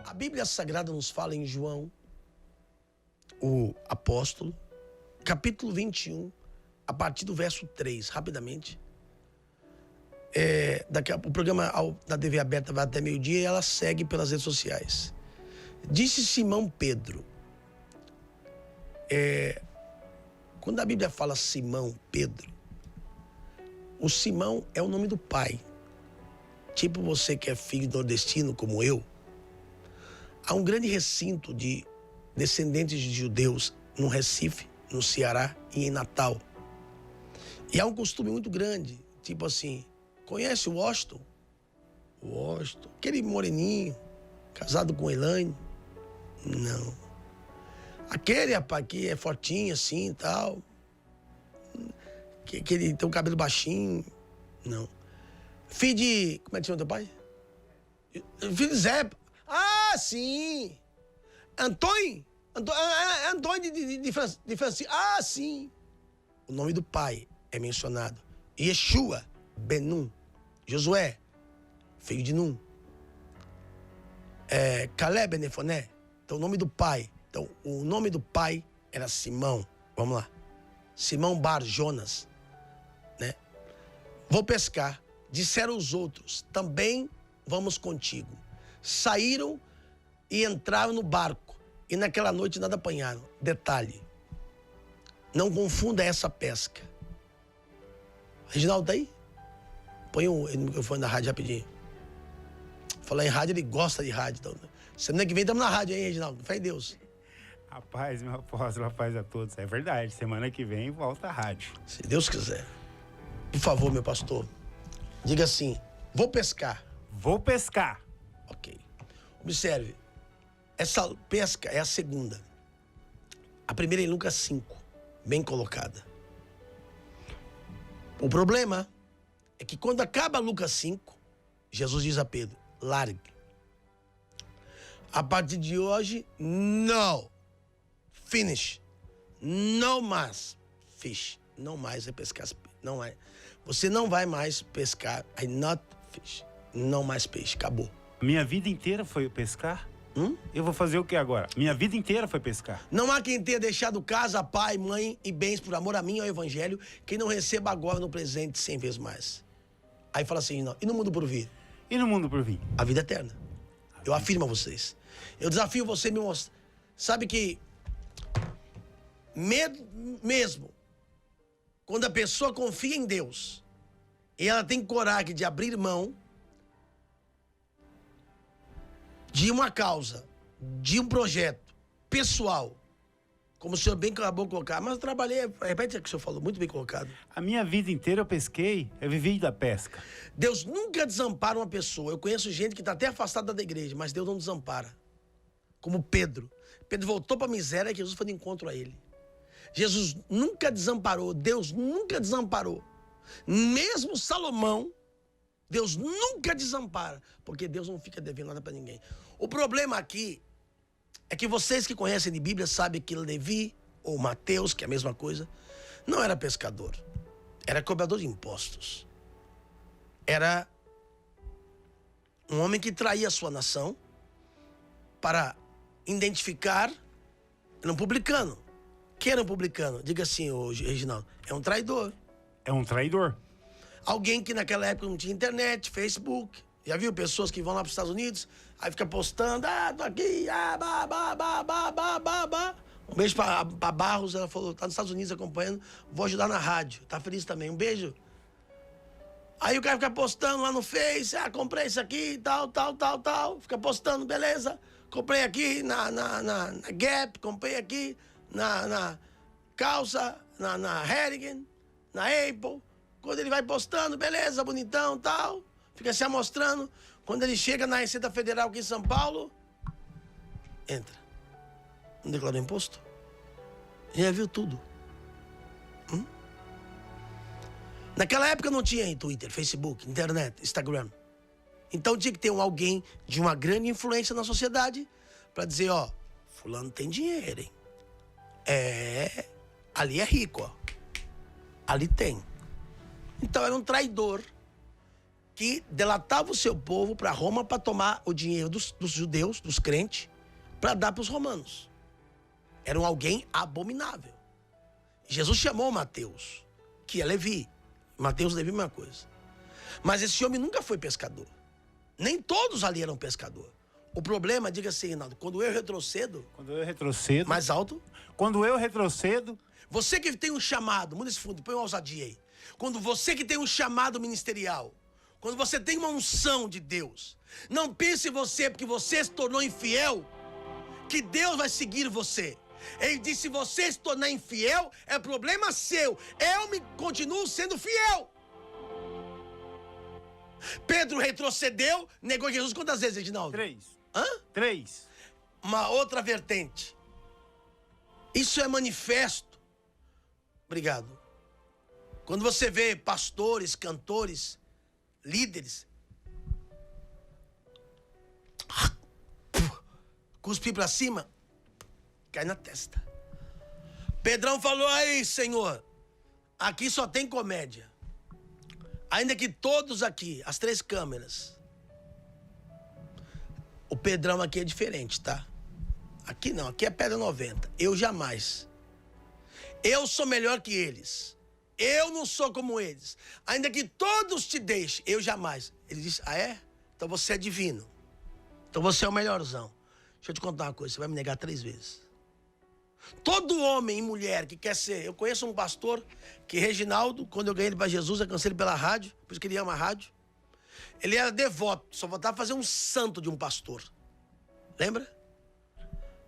A Bíblia Sagrada nos fala em João, o apóstolo, capítulo 21, a partir do verso 3, rapidamente. O programa da TV aberta vai até meio-dia e ela segue pelas redes sociais. Disse Simão Pedro. Quando a Bíblia fala Simão Pedro, o Simão é o nome do pai. Tipo você que é filho nordestino como eu, há um grande recinto de descendentes de judeus no Recife, no Ceará e em Natal. E há um costume muito grande, tipo assim, conhece o Washington? O Washington, aquele moreninho, casado com Elaine? Não. Aquele rapaz que é fortinho assim e tal, que ele tem um cabelo baixinho? Não. Filho de... Como é que chama teu pai? Filho de Zé. Ah, sim. Antônio de Francisco. Ah, sim. O nome do pai é mencionado. Yeshua Ben-Nun. Josué, filho de Nun. Caleb Nefoné. Então, o nome do pai. Então, o nome do pai era Simão. Vamos lá. Simão Bar Jonas. Né? Vou pescar. Disseram os outros, também vamos contigo. Saíram e entraram no barco. E naquela noite nada apanharam. Detalhe, não confunda essa pesca. Reginaldo tá aí? Põe o microfone da rádio rapidinho. Falar em rádio, ele gosta de rádio. Então, semana que vem estamos na rádio, hein, Reginaldo? Fé em Deus. Rapaz, meu apóstolo, paz a todos. É verdade, semana que vem volta a rádio. Se Deus quiser. Por favor, meu pastor. Diga assim, vou pescar. Vou pescar. Ok. Observe, essa pesca é a segunda. A primeira é em Lucas 5, bem colocada. O problema é que quando acaba Lucas 5, Jesus diz a Pedro, largue. A partir de hoje, no. Finish. No mais fish. Não mais é pescar. Não é. Você não vai mais pescar. I not fish. Não mais peixe. Acabou. Minha vida inteira foi pescar? Eu vou fazer o que agora? Minha vida inteira foi pescar. Não há quem tenha deixado casa, pai, mãe e bens por amor a mim e ao evangelho, que não receba agora no presente 100 vezes mais. Aí fala assim, não. E no mundo por vir? E no mundo por vir? A vida eterna. Eu afirmo a vocês. Eu desafio você a me mostrar. Sabe que mesmo quando a pessoa confia em Deus e ela tem coragem de abrir mão de uma causa, de um projeto pessoal, como o senhor bem acabou de colocar, mas eu trabalhei, repete o que o senhor falou, muito bem colocado. A minha vida inteira eu pesquei, eu vivi da pesca. Deus nunca desampara uma pessoa. Eu conheço gente que está até afastada da igreja, mas Deus não desampara. Como Pedro. Pedro voltou para a miséria e Jesus foi de encontro a ele. Jesus nunca desamparou, Deus nunca desamparou. Mesmo Salomão, Deus nunca desampara, porque Deus não fica devendo nada para ninguém. O problema aqui é que vocês que conhecem de Bíblia sabem que Levi, ou Mateus, que é a mesma coisa, não era pescador, era cobrador de impostos. Era um homem que traía a sua nação para identificar, era um publicano. Que era um publicano? Diga assim, hoje, Reginaldo, é um traidor. É um traidor. Alguém que naquela época não tinha internet, Facebook. Já viu pessoas que vão lá para os Estados Unidos, aí fica postando, tô aqui, Um beijo para Barros, ela falou, tá nos Estados Unidos acompanhando, vou ajudar na rádio, tá feliz também, um beijo. Aí o cara fica postando lá no Face, comprei isso aqui, tal, fica postando, beleza, comprei aqui na Gap, comprei aqui na calça, na Herigen, na Apple. Quando ele vai postando, beleza, bonitão, tal, fica se amostrando. Quando ele chega na Receita Federal aqui em São Paulo, entra. Não declarou imposto? Já viu tudo. Naquela época não tinha Twitter, Facebook, internet, Instagram. Então tinha que ter alguém de uma grande influência na sociedade para dizer, ó, fulano tem dinheiro, hein? Ali é rico, ó. Ali tem. Então era um traidor que delatava o seu povo para Roma para tomar o dinheiro dos judeus, dos crentes, para dar para os romanos. Era alguém abominável. Jesus chamou Mateus, que é Levi. Mateus e Levi, mesma coisa. Mas esse homem nunca foi pescador. Nem todos ali eram pescador. O problema, diga assim, Reinaldo, quando eu retrocedo... Quando eu retrocedo... Mais alto. Quando eu retrocedo... Você que tem um chamado, muda esse fundo, põe uma ousadia aí. Quando você que tem um chamado ministerial, quando você tem uma unção de Deus, não pense em você, porque você se tornou infiel, que Deus vai seguir você. Ele disse, se você se tornar infiel, é problema seu. Eu me continuo sendo fiel. Pedro retrocedeu, negou Jesus quantas vezes, Reginaldo? 3. Hã? 3. Uma outra vertente. Isso é manifesto. Obrigado. Quando você vê pastores, cantores, líderes, cuspir para cima, cai na testa. Pedrão falou, aí, Senhor, aqui só tem comédia. Ainda que todos aqui, as 3 câmeras, o Pedrão aqui é diferente, tá? Aqui não, aqui é pedra 90. Eu jamais. Eu sou melhor que eles. Eu não sou como eles. Ainda que todos te deixem, eu jamais. Ele disse, ah é? Então você é divino. Então você é o melhorzão. Deixa eu te contar uma coisa, você vai me negar 3 vezes. Todo homem e mulher que quer ser... Eu conheço um pastor que, Reginaldo, quando eu ganhei ele para Jesus, eu cansei ele pela rádio, por isso que ele ama a rádio. Ele era devoto, só faltava fazer um santo de um pastor. Lembra?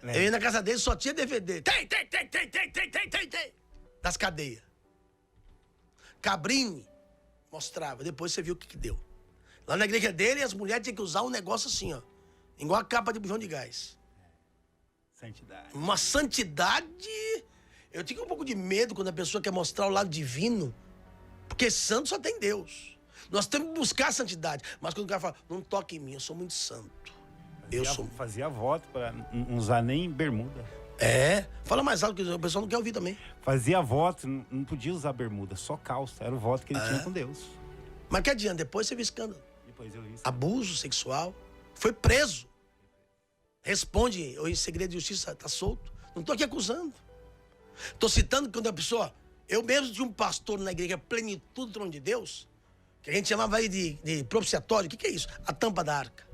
Eu ia na casa dele, só tinha DVD. Tem. Das cadeias. Cabrini mostrava, depois você viu o que deu. Lá na igreja dele, as mulheres tinham que usar um negócio assim, ó. Igual a capa de bujão de gás. Santidade. Uma santidade... Eu tinha um pouco de medo quando a pessoa quer mostrar o lado divino. Porque santo só tem Deus. Nós temos que buscar a santidade. Mas quando o cara fala, não toque em mim, eu sou muito santo. Fazia voto para não usar nem bermuda. É, fala mais alto, que o pessoal não quer ouvir também. Fazia voto, não podia usar bermuda, só calça. Era o voto que ele tinha com Deus. Mas que adianta, depois você viu escândalo. Depois eu vi isso. Abuso sexual. Foi preso. Responde, o segredo de justiça está solto. Não estou aqui acusando. Estou citando quando a pessoa... Eu mesmo tinha um pastor na igreja Plenitude do Trono de Deus, que a gente chamava aí de propiciatório. O que é isso? A tampa da arca.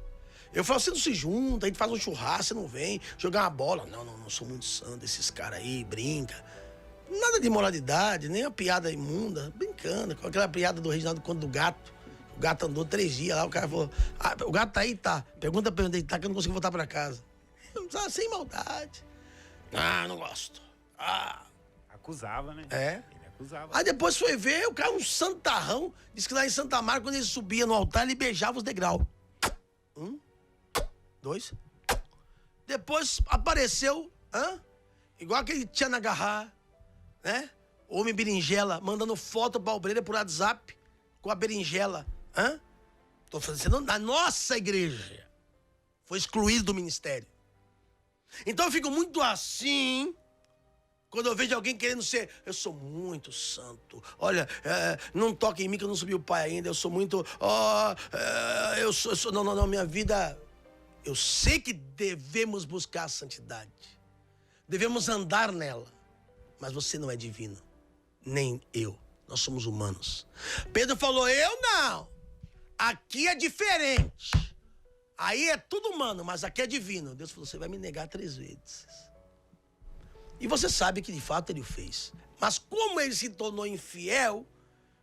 Eu falo, você não se junta, a gente faz um churrasco, você não vem, jogar uma bola. Não sou muito santo, esses caras aí, brinca. Nada de moralidade, nem uma piada imunda, brincando. Com aquela piada do Reginaldo conto do gato. O gato andou 3 dias lá, o cara falou, o gato tá aí? Tá. Pergunta pra onde ele tá, que eu não consigo voltar pra casa. Sem maldade. Não gosto. Acusava, né? É. Ele acusava. Aí depois foi ver, o cara um santarrão. Diz que lá em Santa Marta, quando ele subia no altar, ele beijava os degraus. 1, 2. Depois apareceu, igual aquele Tia Nagarra, né? Homem berinjela, mandando foto pra obreira por WhatsApp, com a berinjela. Tô fazendo na nossa igreja. Foi excluído do ministério. Então eu fico muito assim, quando eu vejo alguém querendo ser... Eu sou muito santo. Olha, não toque em mim que eu não subi o pai ainda. Eu sou muito... Não, minha vida... Eu sei que devemos buscar a santidade. Devemos andar nela. Mas você não é divino. Nem eu. Nós somos humanos. Pedro falou, eu não. Aqui é diferente. Aí é tudo humano, mas aqui é divino. Deus falou, você vai me negar 3 vezes. E você sabe que de fato ele o fez. Mas como ele se tornou infiel,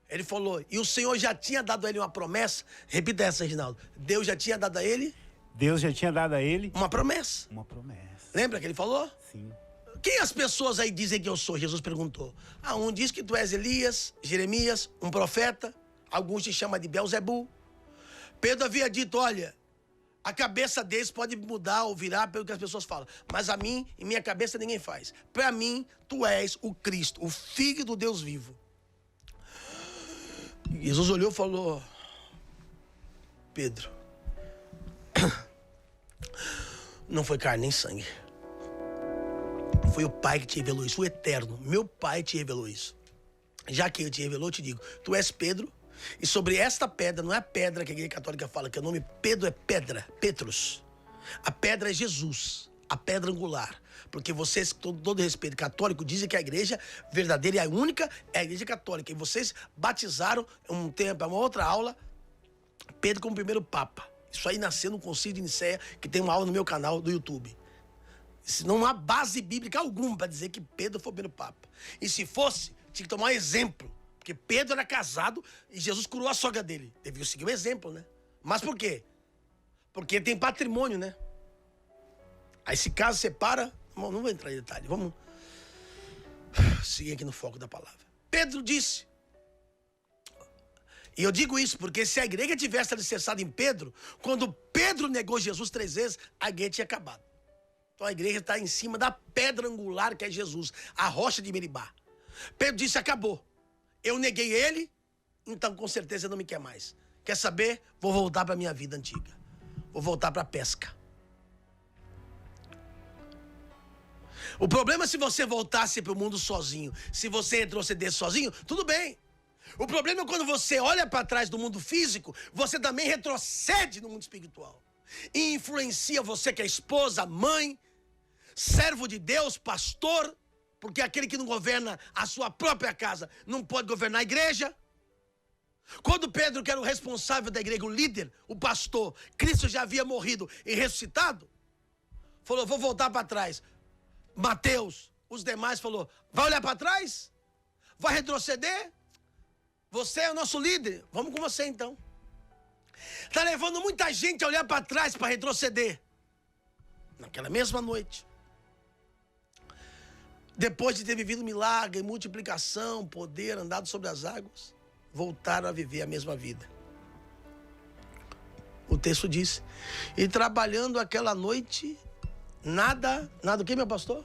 ele falou, e o Senhor já tinha dado a ele uma promessa. Repita essa, Reginaldo. Deus já tinha dado a ele... Deus já tinha dado a ele... Uma promessa. Uma promessa. Lembra que ele falou? Sim. Quem as pessoas aí dizem que eu sou? Jesus perguntou. Um diz que tu és Elias, Jeremias, um profeta. Alguns te chamam de Belzebu. Pedro havia dito, olha... A cabeça deles pode mudar ou virar pelo que as pessoas falam. Mas a mim, em minha cabeça, ninguém faz. Para mim, tu és o Cristo, o Filho do Deus vivo. Jesus olhou e falou... Pedro, não foi carne nem sangue. Foi o Pai que te revelou isso, o Eterno. Meu Pai te revelou isso. Já que Ele te revelou, eu te digo, tu és Pedro, E sobre esta pedra, não é a pedra que a Igreja Católica fala, que o nome Pedro é pedra, Petrus. A pedra é Jesus, a pedra angular. Porque vocês, com todo respeito católico, dizem que a igreja verdadeira e a única é a Igreja Católica. E vocês batizaram um tempo, uma outra aula, Pedro como primeiro Papa. Isso aí nasceu no Concílio de Nicéia, que tem uma aula no meu canal do YouTube. Não há base bíblica alguma para dizer que Pedro foi o primeiro Papa. E se fosse, tinha que tomar um exemplo. Porque Pedro era casado e Jesus curou a sogra dele. Devia seguir o exemplo, né? Mas por quê? Porque tem patrimônio, né? Aí se caso separa, não vou entrar em detalhe, vamos seguir aqui no foco da palavra. Pedro disse, e eu digo isso porque se a igreja tivesse alicerçado em Pedro, quando Pedro negou Jesus 3 vezes, a igreja tinha acabado. Então a igreja está em cima da pedra angular que é Jesus, a rocha de Meribá. Pedro disse, acabou. Eu neguei ele, então com certeza ele não me quer mais. Quer saber? Vou voltar para a minha vida antiga. Vou voltar para a pesca. O problema é se você voltasse para o mundo sozinho. Se você retrocedesse sozinho, tudo bem. O problema é quando você olha para trás do mundo físico, você também retrocede no mundo espiritual. E influencia você que é esposa, mãe, servo de Deus, pastor, porque aquele que não governa a sua própria casa não pode governar a igreja. Quando Pedro, que era o responsável da igreja, o líder, o pastor, Cristo já havia morrido e ressuscitado, falou, vou voltar para trás. Mateus, os demais falou, vai olhar para trás? Vai retroceder? Você é o nosso líder, vamos com você então. Está levando muita gente a olhar para trás para retroceder. Naquela mesma noite, depois de ter vivido milagre, multiplicação, poder, andado sobre as águas, voltaram a viver a mesma vida. O texto diz, e trabalhando aquela noite, nada o que, meu pastor?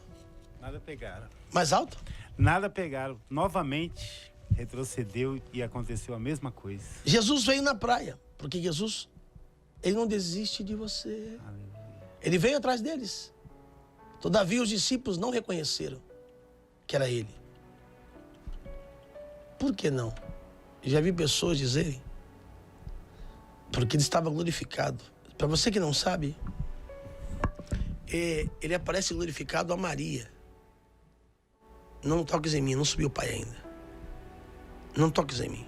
Nada pegaram. Mais alto? Nada pegaram. Novamente retrocedeu e aconteceu a mesma coisa. Jesus veio na praia, porque Jesus, ele não desiste de você. Aleluia. Ele veio atrás deles. Todavia os discípulos não reconheceram que era ele. Por que não? Já vi pessoas dizerem, porque ele estava glorificado. Para você que não sabe, ele aparece glorificado a Maria. Não toques em mim, não subiu o Pai ainda. Não toques em mim.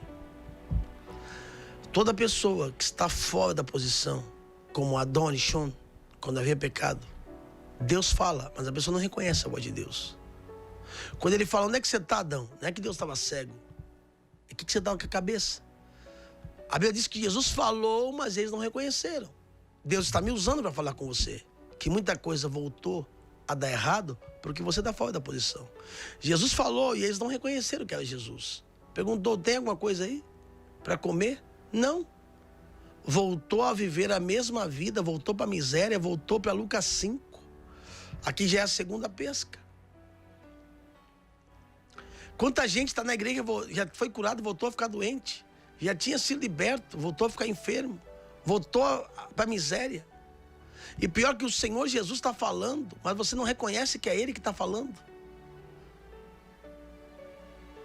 Toda pessoa que está fora da posição, como Adão e Shon, quando havia pecado, Deus fala, mas a pessoa não reconhece a voz de Deus. Quando ele fala, onde é que você está, Adão? Não é que Deus estava cego. É que você estava com a cabeça. A Bíblia diz que Jesus falou, mas eles não reconheceram. Deus está me usando para falar com você. Que muita coisa voltou a dar errado porque você está fora da posição. Jesus falou e eles não reconheceram que era Jesus. Perguntou, tem alguma coisa aí para comer? Não. Voltou a viver a mesma vida, voltou para a miséria, voltou para Lucas 5. Aqui já é a segunda pesca. Quanta gente está na igreja, já foi curado, voltou a ficar doente. Já tinha sido liberto, voltou a ficar enfermo. Voltou para a miséria. E pior que o Senhor Jesus está falando, mas você não reconhece que é Ele que está falando.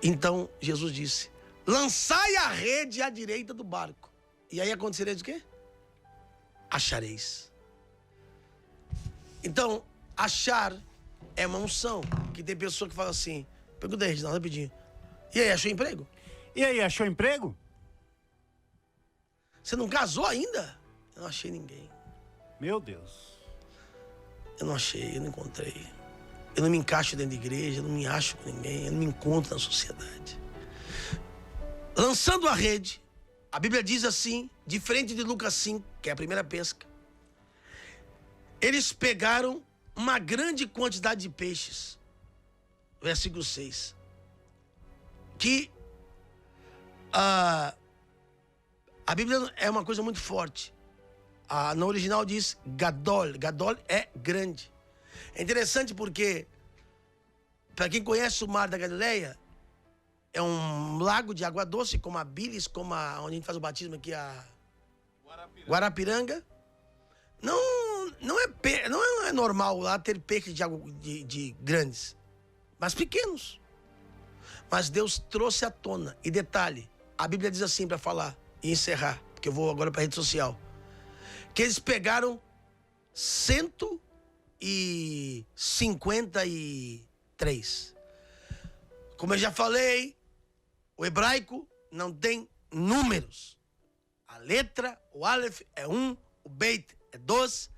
Então Jesus disse, lançai a rede à direita do barco. E aí aconteceria de quê? Achareis. Então, achar é uma unção. Que tem pessoa que fala assim, pergunta aí, Reginaldo, rapidinho. E aí, achou emprego? E aí, achou emprego? Você não casou ainda? Eu não achei ninguém. Meu Deus. Eu não achei, eu não encontrei. Eu não me encaixo dentro da igreja, eu não me acho com ninguém, eu não me encontro na sociedade. Lançando a rede, a Bíblia diz assim, diferente de Lucas 5, que é a primeira pesca. Eles pegaram uma grande quantidade de peixes. Versículo 6. Que a Bíblia é uma coisa muito forte. No original diz Gadol. Gadol é grande. É interessante porque, para quem conhece o Mar da Galileia, é um lago de água doce, como a Bilis, como onde a gente faz o batismo aqui, a Guarapiranga. Não é normal lá ter peixes de água de grandes, mas pequenos. Mas Deus trouxe à tona. E detalhe, A Bíblia diz assim para falar e encerrar, porque eu vou agora para a rede social. Que eles pegaram 153. Como eu já falei, o hebraico não tem números. A letra, o Aleph é 1, o Beit é 2,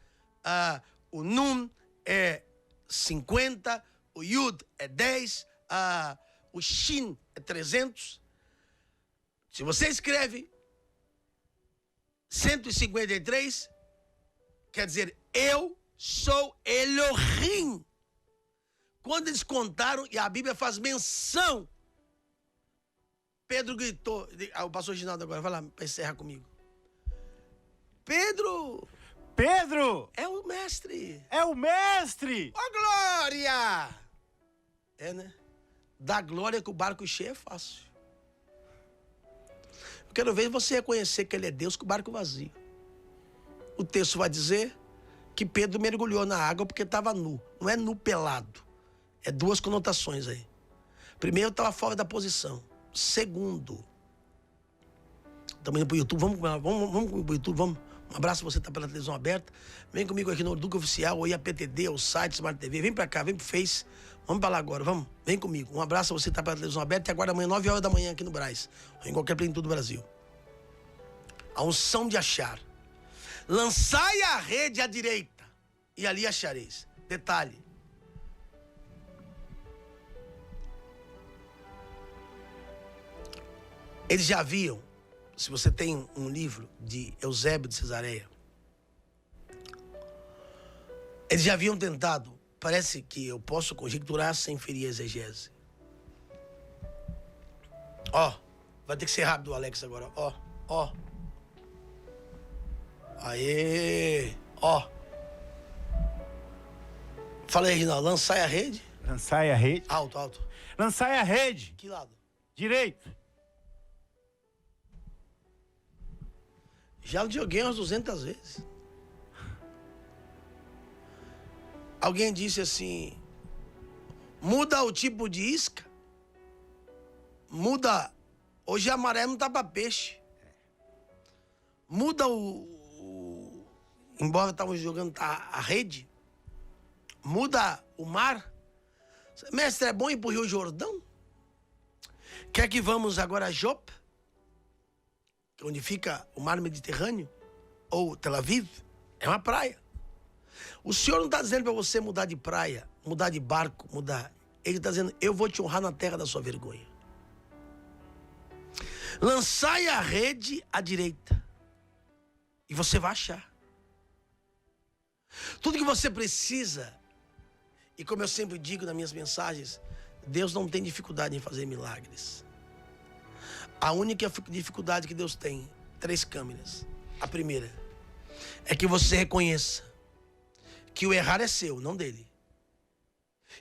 o Nun é 50, o Yud é 10, o Shin é 300. Se você escreve 153, quer dizer, eu sou Elohim. Quando eles contaram, e a Bíblia faz menção, Pedro gritou, o pastor Ginaldo agora, vai lá para encerrar comigo. Pedro é o mestre. É o mestre! Ó glória! É, né? Da glória que o barco cheio é fácil. Eu quero ver você reconhecer que ele é Deus com o barco vazio. O texto vai dizer que Pedro mergulhou na água porque estava nu. Não é nu pelado. É duas conotações aí. Primeiro, estava fora da posição. Segundo, estamos indo para o YouTube. Vamos para o YouTube, vamos. Um abraço, você está pela televisão aberta. Vem comigo aqui no Duque Oficial, ou IAPTD, ou site Smart TV. Vem para cá, vem pro Face. Vamos para lá agora, vamos. Vem comigo. Um abraço, você está pela televisão aberta. E agora amanhã, 9 horas da manhã aqui no Brás. Ou em qualquer plenitude do Brasil. A unção de achar. Lançai a rede à direita, e ali achareis. Detalhe. Eles já haviam, se você tem um livro de Eusébio de Cesareia, eles já haviam tentado, parece que eu posso conjecturar sem ferir a exegese. Ó, vai ter que ser rápido, Alex, agora. Ó. Aê, ó. Fala aí, Reginaldo, lançai a rede. Lançai a rede. Alto. Lançai a rede. Que lado? Direito. Já joguei umas 200 vezes. Alguém disse assim, muda o tipo de isca. Muda, hoje a maré não tá para peixe. Muda embora estávamos jogando a rede, muda o mar. Mestre, é bom ir para o Rio Jordão? Quer que vamos agora a Jope, onde fica o mar Mediterrâneo, ou Tel Aviv? É uma praia. O Senhor não está dizendo para você mudar de praia, mudar de barco, mudar. Ele está dizendo, eu vou te honrar na terra da sua vergonha. Lançai a rede à direita, e você vai achar. Tudo que você precisa, e como eu sempre digo nas minhas mensagens, Deus não tem dificuldade em fazer milagres. A única dificuldade que Deus tem, 3 câmeras. A primeira é que você reconheça que o errar é seu, não dele.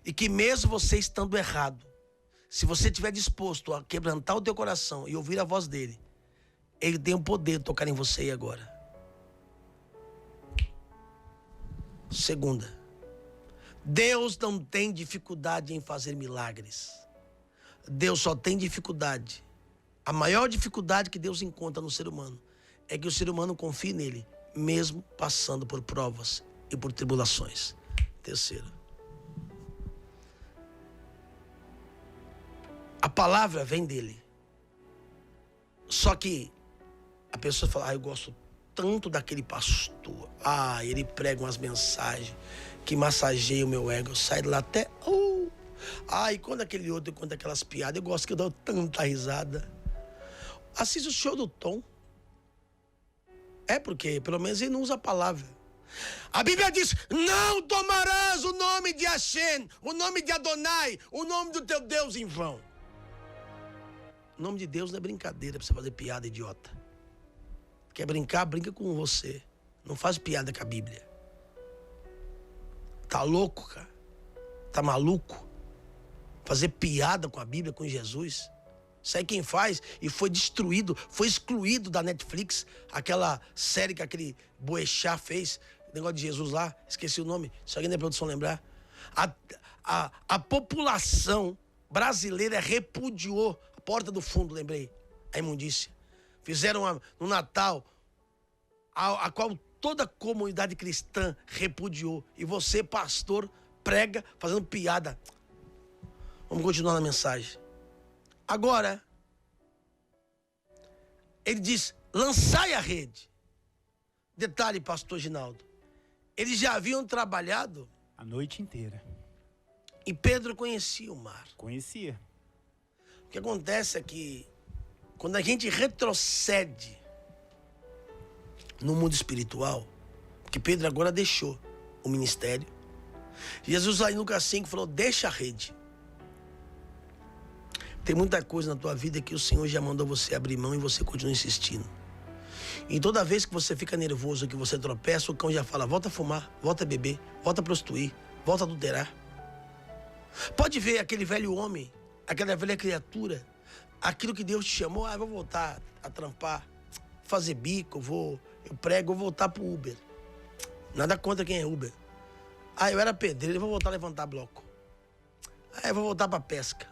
E que mesmo você estando errado, se você estiver disposto a quebrantar o teu coração e ouvir a voz dele, ele tem o poder de tocar em você agora. Segunda, Deus não tem dificuldade em fazer milagres. Deus só tem dificuldade. A maior dificuldade que Deus encontra no ser humano é que o ser humano confie nele, mesmo passando por provas e por tribulações. Terceiro, a palavra vem dele. Só que a pessoa fala, eu gosto tanto daquele pastor. Ele prega umas mensagens que massageiam o meu ego. Eu saio de lá até... e quando aquele outro conta aquelas piadas, eu gosto que eu dou tanta risada. Assista o show do Tom. Porque pelo menos ele não usa a palavra. A Bíblia diz, não tomarás o nome de Hashem, o nome de Adonai, o nome do teu Deus em vão. O nome de Deus não é brincadeira pra você fazer piada, idiota. Quer brincar, brinca com você. Não faz piada com a Bíblia. Tá louco, cara? Tá maluco? Fazer piada com a Bíblia, com Jesus? Isso aí quem faz, e foi destruído, foi excluído da Netflix, aquela série que aquele Boechat fez, negócio de Jesus lá, esqueci o nome, se alguém da produção lembrar. A população brasileira repudiou, a Porta do Fundo, lembrei, a imundícia. Fizeram no Natal, a qual toda a comunidade cristã repudiou. E você, pastor, prega fazendo piada. Vamos continuar na mensagem. Agora, ele diz, lançai a rede. Detalhe, pastor Ginaldo. Eles já haviam trabalhado a noite inteira. E Pedro conhecia o mar. Conhecia. O que acontece é que quando a gente retrocede no mundo espiritual, que Pedro agora deixou o ministério, Jesus lá em Lucas 5 falou, deixa a rede. Tem muita coisa na tua vida que o Senhor já mandou você abrir mão e você continua insistindo. E toda vez que você fica nervoso, que você tropeça, o cão já fala, volta a fumar, volta a beber, volta a prostituir, volta a adulterar. Pode ver aquele velho homem, aquela velha criatura, aquilo que Deus te chamou, eu vou voltar a trampar, fazer bico, eu prego, vou voltar pro Uber. Nada contra quem é Uber. Eu era pedreiro, eu vou voltar a levantar bloco. Eu vou voltar pra pesca.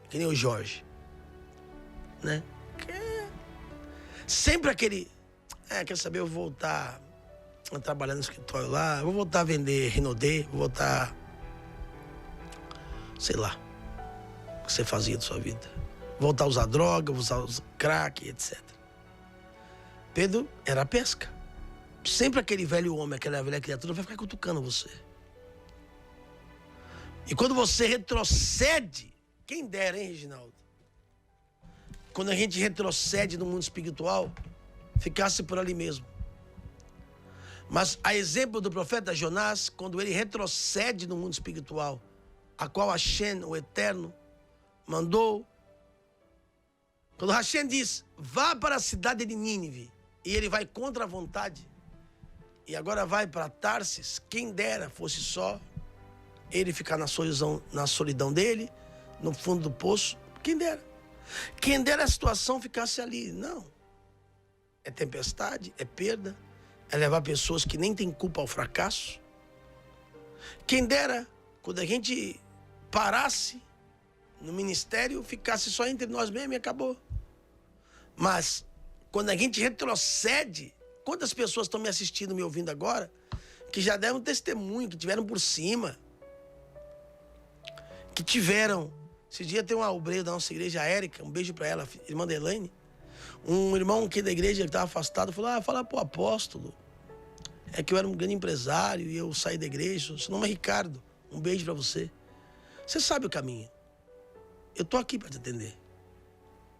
Que nem o Jorge. Né? Sempre aquele... quer saber, eu vou voltar a trabalhar no escritório lá, eu vou voltar a vender Renaudet, vou voltar... Sei lá, o que você fazia da sua vida. Voltar a usar droga, usar crack, etc. Pedro era a pesca. Sempre aquele velho homem, aquela velha criatura vai ficar cutucando você. E quando você retrocede, quem dera, hein, Reginaldo? Quando a gente retrocede no mundo espiritual, ficasse por ali mesmo. Mas a exemplo do profeta Jonás, quando ele retrocede no mundo espiritual, a qual Hashem, o Eterno, mandou. Quando Hashem diz, vá para a cidade de Nínive, e ele vai contra a vontade, e agora vai para Tarsis, quem dera fosse só ele ficar na solidão dele, no fundo do poço, quem dera. Quem dera a situação ficasse ali. Não. É tempestade, é perda, é levar pessoas que nem têm culpa ao fracasso. Quem dera, quando a gente parasse no ministério, ficasse só entre nós mesmos e acabou. Mas, quando a gente retrocede, quantas pessoas estão me assistindo, me ouvindo agora, que já deram testemunho, que tiveram por cima, que tiveram... Esse dia tem uma obreira da nossa igreja, a Érica, um beijo pra ela, irmã da Elaine. Um irmão aqui da igreja que estava afastado falou, fala pro apóstolo, é que eu era um grande empresário e eu saí da igreja, seu nome é Ricardo, um beijo pra você. Você sabe o caminho. Eu tô aqui pra te atender.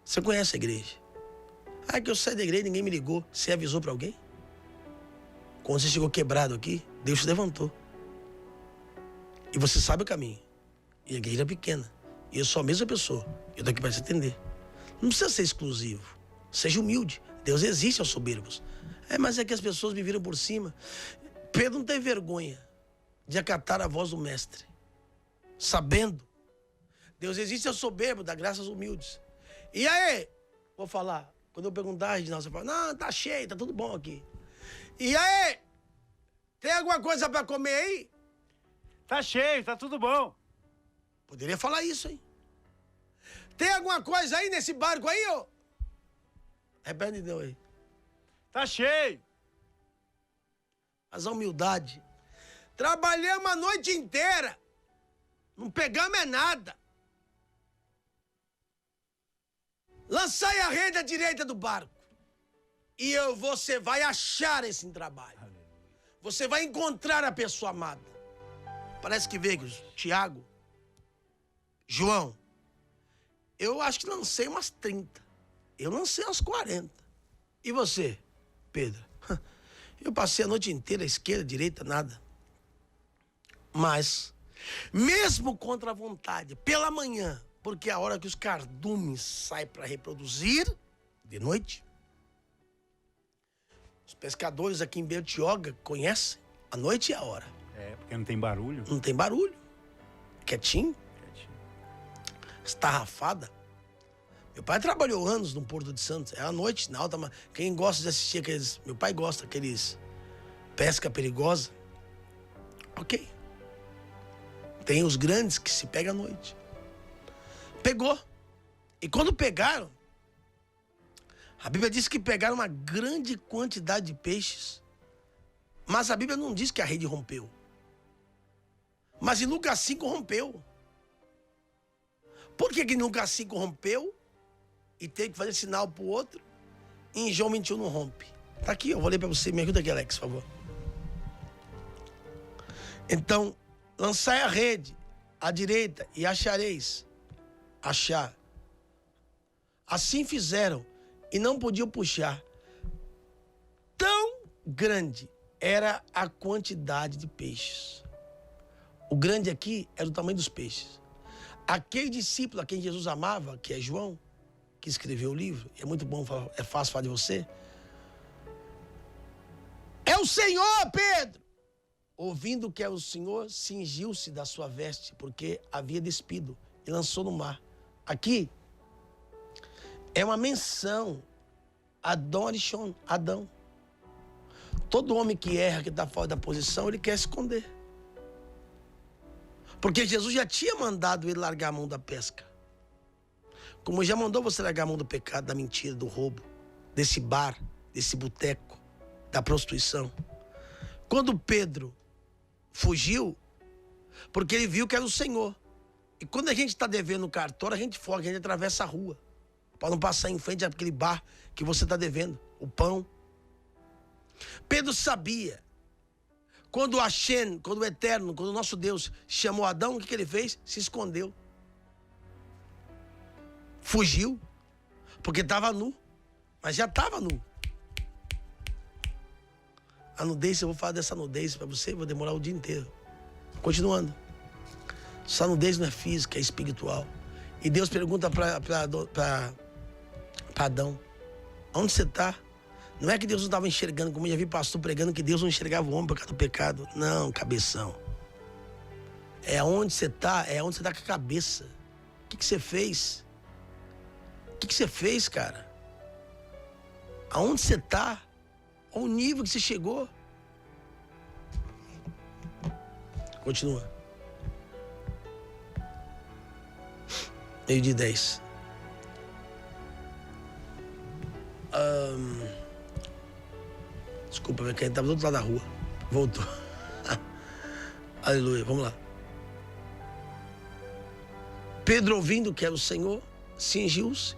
Você conhece a igreja. Que eu saí da igreja e ninguém me ligou. Você avisou pra alguém? Quando você chegou quebrado aqui, Deus te levantou. E você sabe o caminho. E a igreja é pequena. E eu sou a mesma pessoa. Eu tô aqui pra te atender. Não precisa ser exclusivo. Seja humilde. Deus existe aos soberbos. Mas é que as pessoas me viram por cima. Pedro não teve vergonha de acatar a voz do mestre. Sabendo. Deus existe aos soberbos, dá graças aos humildes. E aí? Vou falar. Quando eu perguntar, Reginaldo, você fala, não, tá cheio, tá tudo bom aqui. E aí? Tem alguma coisa pra comer aí? Tá cheio, tá tudo bom. Poderia falar isso, hein? Tem alguma coisa aí nesse barco aí, ô? Repete de novo aí. Tá cheio. Mas a humildade. Trabalhamos a noite inteira. Não pegamos nada. Lançai a rede à direita do barco. E você vai achar esse trabalho. Você vai encontrar a pessoa amada. Parece que veio Tiago, João. Eu acho que lancei umas 30. Eu lancei umas 40. E você, Pedro? Eu passei a noite inteira, esquerda, direita, nada. Mas, mesmo contra a vontade, pela manhã, porque é a hora que os cardumes saem para reproduzir, de noite. Os pescadores aqui em Bertioga conhecem, a noite é a hora. Porque não tem barulho. Não tem barulho. Quietinho. Estarrafada. Meu pai trabalhou anos no Porto de Santos. É à noite, na alta... Quem gosta de assistir aqueles... Meu pai gosta daqueles... Pesca perigosa. Ok. Tem os grandes que se pegam à noite. Pegou. E quando pegaram, A Bíblia diz que pegaram uma grande quantidade de peixes. Mas a Bíblia não diz que a rede rompeu. Mas em Lucas 5 rompeu. Por que em Lucas 5 rompeu e teve que fazer sinal para o outro? E em João 21 não rompe. Está aqui, eu vou ler para você. Me ajuda aqui, Alex, por favor. Então, lançai a rede à direita e achareis. Achar. Assim fizeram e não podiam puxar. Tão grande era a quantidade de peixes. O grande aqui era o tamanho dos peixes. Aquele discípulo a quem Jesus amava, que é João, que escreveu o livro, é muito bom, é fácil falar de você. É o Senhor, Pedro! Ouvindo que é o Senhor, cingiu-se da sua veste, porque havia despido, e lançou no mar. Aqui é uma menção a Adão. Todo homem que erra, que está fora da posição, ele quer esconder. Porque Jesus já tinha mandado ele largar a mão da pesca. Como já mandou você largar a mão do pecado, da mentira, do roubo, desse bar, desse boteco, da prostituição. Quando Pedro fugiu, porque ele viu que era o Senhor. E quando a gente está devendo o cartório, a gente foge, a gente atravessa a rua. Para não passar em frente àquele bar que você está devendo, o pão. Pedro sabia. Quando o Eterno, quando o nosso Deus chamou Adão, o que ele fez? Se escondeu. Fugiu. Porque estava nu. Mas já estava nu. A nudez, eu vou falar dessa nudez para você, vou demorar o dia inteiro. Continuando. Essa nudez não é física, é espiritual. E Deus pergunta para Adão: onde você está? Não é que Deus não estava enxergando, como eu já vi pastor pregando que Deus não enxergava o homem por causa do pecado. Não, cabeção. É onde você está, com a cabeça. O que você fez? O que você fez, cara? Aonde você está? Ao nível que você chegou? Continua. 12:10. Desculpa, minha cliente estava do outro lado da rua. Voltou. Aleluia, vamos lá. Pedro, ouvindo que era o Senhor, cingiu-se.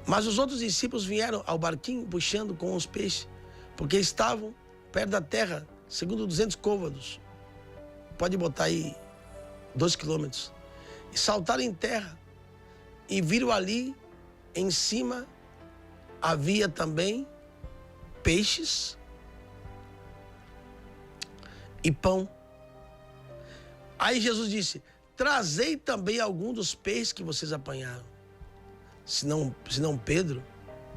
Mas os outros discípulos vieram ao barquinho puxando com os peixes, porque estavam perto da terra, segundo 200 côvados. Pode botar aí 2 quilômetros. E saltaram em terra e viram ali, em cima, havia também peixes e pão. Aí Jesus disse: trazei também algum dos peixes que vocês apanharam. Senão Pedro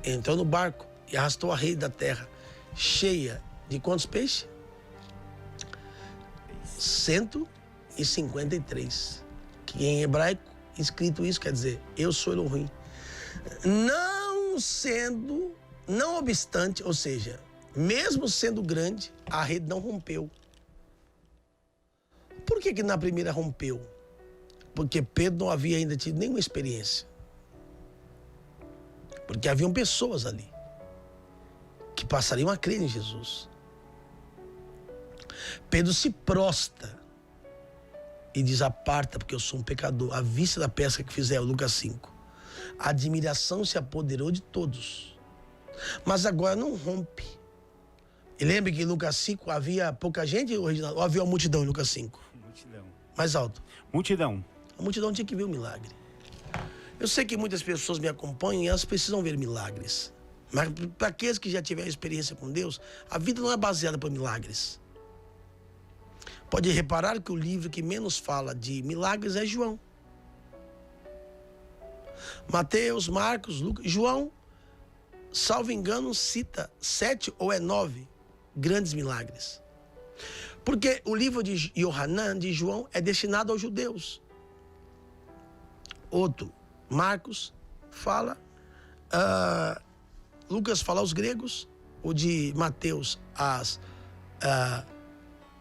entrou no barco e arrastou a rede da terra, cheia de quantos peixes? 153. Que em hebraico, escrito isso, quer dizer: eu sou Elohim. Não obstante, ou seja, mesmo sendo grande, a rede não rompeu. Por que na primeira rompeu? Porque Pedro não havia ainda tido nenhuma experiência. Porque haviam pessoas ali que passariam a crer em Jesus. Pedro se prostra e diz: aparta, porque eu sou um pecador. À vista da pesca que fizeram, Lucas 5. A admiração se apoderou de todos. Mas agora não rompe. E lembre que em Lucas 5 havia pouca gente ou havia uma multidão em Lucas 5? Multidão. Mais alto. Multidão. A multidão tinha que ver o milagre. Eu sei que muitas pessoas me acompanham e elas precisam ver milagres. Mas para aqueles que já tiveram experiência com Deus, a vida não é baseada por milagres. Pode reparar que o livro que menos fala de milagres é João. Mateus, Marcos, Lucas. João, salvo engano, cita 7 ou 9 grandes milagres. Porque o livro de Yohanan, de João, é destinado aos judeus. Outro, Marcos, fala. Lucas fala aos gregos. O de Mateus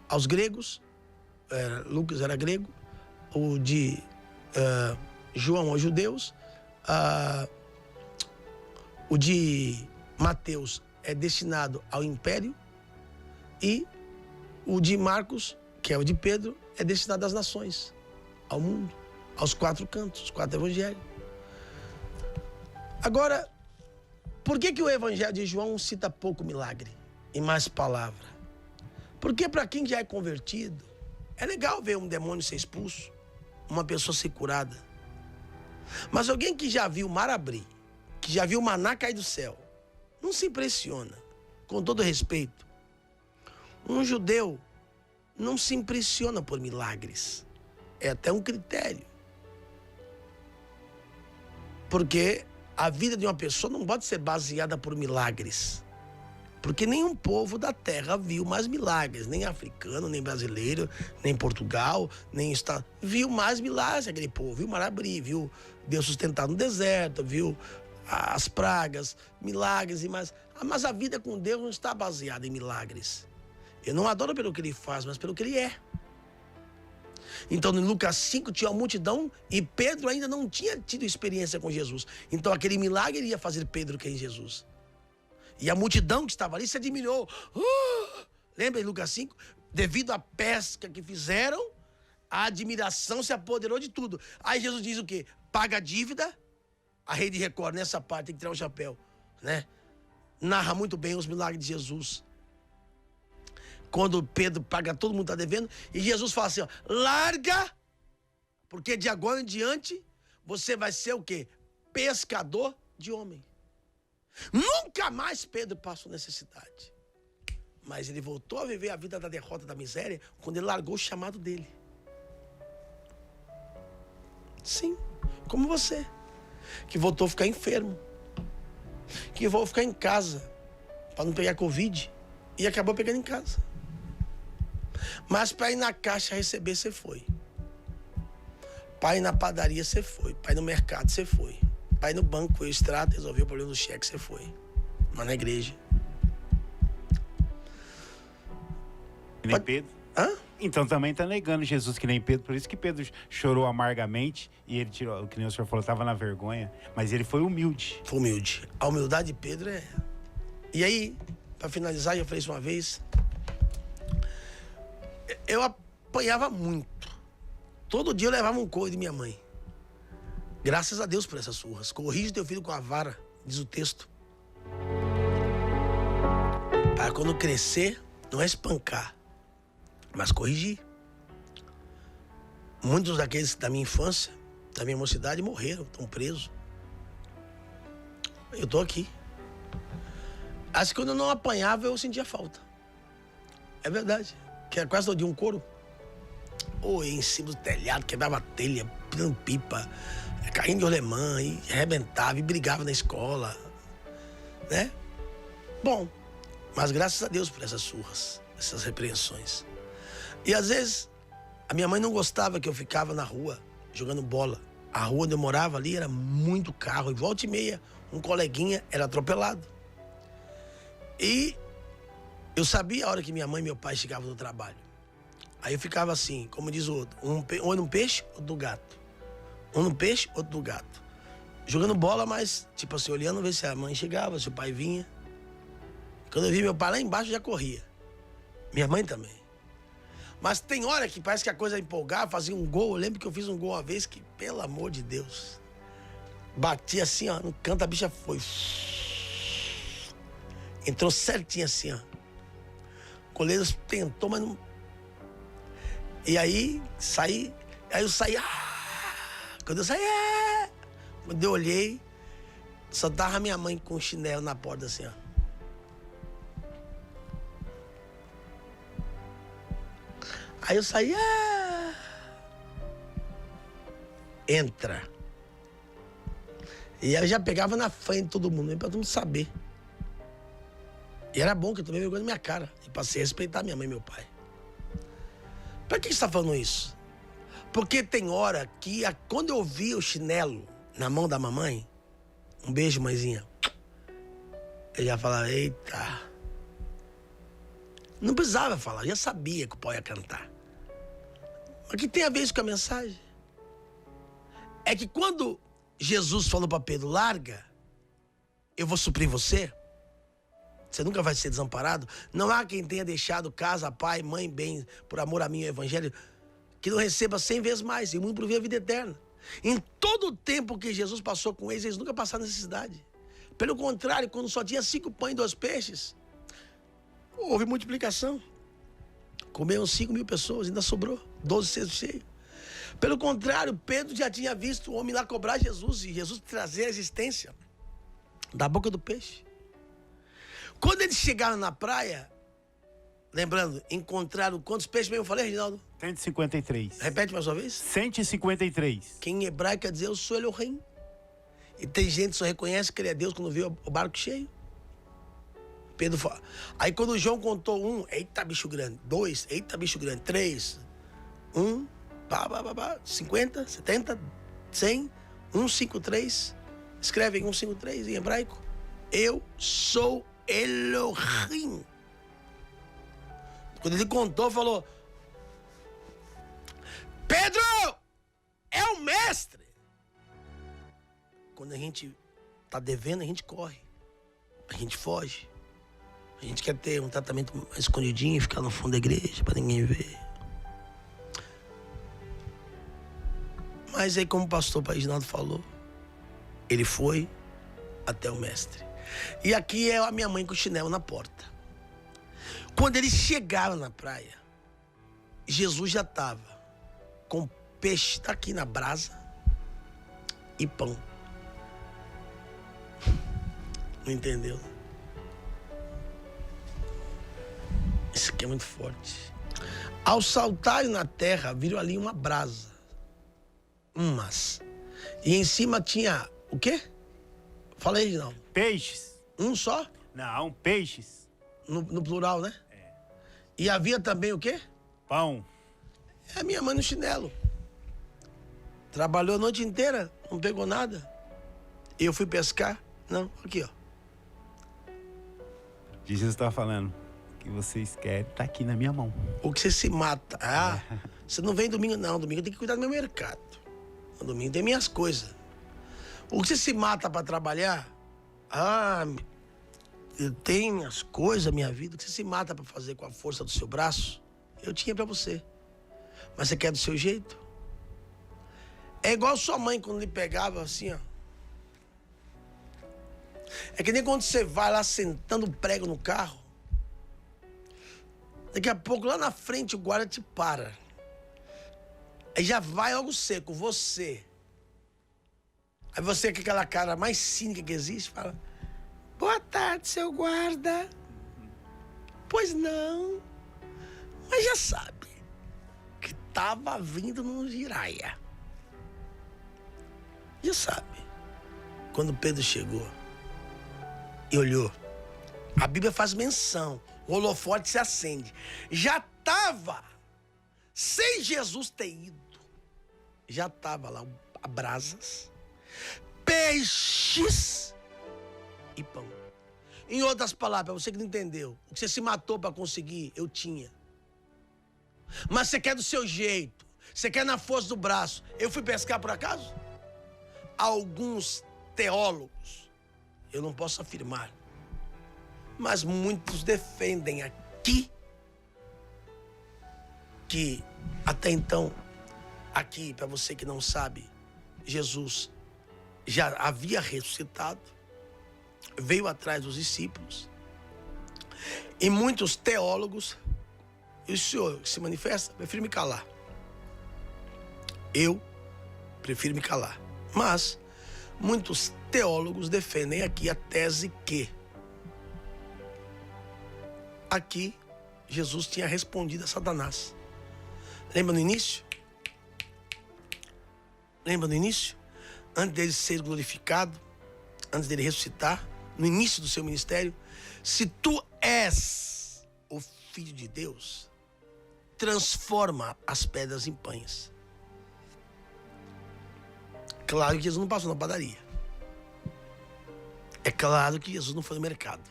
aos gregos. Lucas era grego. O de João aos judeus. O de Mateus é destinado ao império e o de Marcos, que é o de Pedro, é destinado às nações, ao mundo, aos 4 cantos, os 4 evangelhos. Agora, por que o evangelho de João cita pouco milagre e mais palavra? Porque para quem já é convertido, é legal ver um demônio ser expulso, uma pessoa ser curada. Mas alguém que já viu o mar abrir, que já viu o maná cair do céu, não se impressiona, com todo respeito. Um judeu não se impressiona por milagres. É até um critério. Porque a vida de uma pessoa não pode ser baseada por milagres. Porque nenhum povo da terra viu mais milagres. Nem africano, nem brasileiro, nem Portugal, nem Estado. Viu mais milagres aquele povo. Viu o mar abrir, viu Deus sustentar no deserto, viu as pragas, milagres e mais. Mas a vida com Deus não está baseada em milagres. Eu não adoro pelo que ele faz, mas pelo que ele é. Então, em Lucas 5 tinha uma multidão e Pedro ainda não tinha tido experiência com Jesus. Então, aquele milagre ia fazer Pedro crer em Jesus. E a multidão que estava ali se admirou. Lembra em Lucas 5? Devido à pesca que fizeram, a admiração se apoderou de tudo. Aí Jesus diz o quê? Paga a dívida. A Rede Record, nessa parte, tem que tirar o chapéu, né? Narra muito bem os milagres de Jesus. Quando Pedro paga, todo mundo está devendo. E Jesus fala assim, ó, larga, porque de agora em diante, você vai ser o quê? Pescador de homem. Nunca mais Pedro passou necessidade. Mas ele voltou a viver a vida da derrota, da miséria, quando ele largou o chamado dele. Sim, como você, que voltou a ficar enfermo, que voltou a ficar em casa, para não pegar Covid, e acabou pegando em casa. Mas para ir na caixa receber, você foi. Para ir na padaria, você foi. Para ir no mercado, você foi. Para ir no banco, o extrato, resolver o problema do cheque, você foi. Mas na igreja. Que nem Pedro. Hã? Então também está negando Jesus que nem Pedro. Por isso que Pedro chorou amargamente e ele tirou, que nem o senhor falou, estava na vergonha. Mas ele foi humilde. Foi humilde. A humildade de Pedro é... E aí, para finalizar, eu falei isso uma vez... Eu apanhava muito. Todo dia eu levava um couro de minha mãe. Graças a Deus por essas surras. Corrige teu filho com a vara, diz o texto. Para quando crescer, não é espancar, mas corrigir. Muitos daqueles da minha infância, da minha mocidade, morreram, estão presos. Eu estou aqui. Acho que quando eu não apanhava, eu sentia falta. É verdade. Que era quase todo dia um couro. Ou em cima do telhado, quebrava telha, pirando pipa, caindo de rolemã, e arrebentava, e brigava na escola, né? Bom, mas graças a Deus por essas surras, essas repreensões. E às vezes, a minha mãe não gostava que eu ficava na rua, jogando bola. A rua onde eu morava ali era muito carro, e volta e meia, um coleguinha era atropelado. E eu sabia a hora que minha mãe e meu pai chegavam do trabalho. Aí eu ficava assim, como diz o outro, um no peixe, outro no gato. Um no peixe, outro no gato. Jogando bola, mas, tipo assim, olhando, ver se a mãe chegava, se o pai vinha. Quando eu vi meu pai lá embaixo, já corria. Minha mãe também. Mas tem hora que parece que a coisa empolgava, fazia um gol. Eu lembro que eu fiz um gol uma vez que, pelo amor de Deus, bati assim, ó, no canto, a bicha foi. Entrou certinho assim, ó. O goleiro tentou, mas não... E aí, saí. Aí eu saí. Quando eu saí, Quando eu olhei, só tava minha mãe com o chinelo na porta assim, ó. Aí eu saí. Entra. E aí eu já pegava na frente de todo mundo, pra todo mundo saber. E era bom que eu tomei vergonha na minha cara. E passei a respeitar minha mãe e meu pai. Pra que você está falando isso? Porque tem hora que, quando eu vi o chinelo na mão da mamãe, um beijo, mãezinha, eu já falava, eita. Não precisava falar, já sabia que o pau ia cantar. Mas o que tem a ver isso com a mensagem? É que quando Jesus falou para Pedro, larga, eu vou suprir você, Você nunca vai ser desamparado. Não há quem tenha deixado casa, pai, mãe, bem, por amor a mim e ao evangelho, que não receba 100 vezes mais, e muito por vir a vida eterna. Em todo o tempo que Jesus passou com eles nunca passaram necessidade. Pelo contrário, quando só tinha 5 pães e 2 peixes, houve multiplicação. Comeram 5.000 pessoas, ainda sobrou 12 cestos cheios. Pelo contrário, Pedro já tinha visto o homem lá cobrar Jesus e Jesus trazer a existência da boca do peixe. Quando eles chegaram na praia, lembrando, encontraram quantos peixes mesmo eu falei, Reginaldo? 153. Repete mais uma vez. 153. Que em hebraico quer dizer eu sou Elohim. E tem gente que só reconhece que ele é Deus quando vê o barco cheio. Pedro fala. Aí quando João contou 1, eita bicho grande. 2, eita bicho grande. 3, 1, 50, 70, 100, 153. Escreve em 153 em hebraico. Eu sou Elohim. Quando ele contou, falou: Pedro é o mestre. Quando a gente tá devendo, a gente corre. A gente foge. A gente quer ter um tratamento mais escondidinho e ficar no fundo da igreja para ninguém ver. Mas aí, como o pastor Reginaldo falou, ele foi até o mestre. E aqui é a minha mãe com o chinelo na porta. Quando eles chegaram na praia, Jesus já estava com peixe aqui na brasa e pão. Não entendeu? Isso aqui é muito forte. Ao saltarem na terra, viram ali uma brasa. E em cima tinha o quê? Fala aí, Reginaldo. Peixes. Um só? Não, peixes. No plural, né? É. E havia também o quê? Pão. É a minha mãe no chinelo. Trabalhou a noite inteira, não pegou nada. Eu fui pescar. Não, aqui, ó. Jesus está falando que vocês querem, tá aqui na minha mão. O que você se mata. Ah, você não vem domingo, não. Domingo tem que cuidar do meu mercado. No domingo tem minhas coisas. O que você se mata para trabalhar? Ah, eu tenho minhas coisas, minha vida. O que você se mata para fazer com a força do seu braço? Eu tinha para você. Mas você quer do seu jeito? É igual sua mãe quando lhe pegava assim, ó. É que nem quando você vai lá sentando prego no carro. Daqui a pouco, lá na frente, o guarda te para. Aí já vai logo seco, você. Aí você, com aquela cara mais cínica que existe, fala: boa tarde, seu guarda. Pois não. Mas já sabe que tava vindo no giraia. Já sabe. Quando Pedro chegou e olhou, a Bíblia faz menção, o holofote se acende. Já estava, sem Jesus ter ido, já estava lá a brasas, peixes e pão. Em outras palavras, você que não entendeu, o que você se matou para conseguir, eu tinha. Mas você quer do seu jeito, você quer na força do braço. Eu fui pescar por acaso? Alguns teólogos, eu não posso afirmar, mas muitos defendem aqui que até então, aqui, para você que não sabe, Jesus já havia ressuscitado, veio atrás dos discípulos, e muitos teólogos, e o senhor que se manifesta, prefiro me calar. Eu prefiro me calar. Mas muitos teólogos defendem aqui a tese que aqui Jesus tinha respondido a Satanás. Lembra no início? Lembra no início? Antes dele ser glorificado, antes dele ressuscitar, no início do seu ministério: se tu és o Filho de Deus, transforma as pedras em pães. Claro que Jesus não passou na padaria. É claro que Jesus não foi no mercado.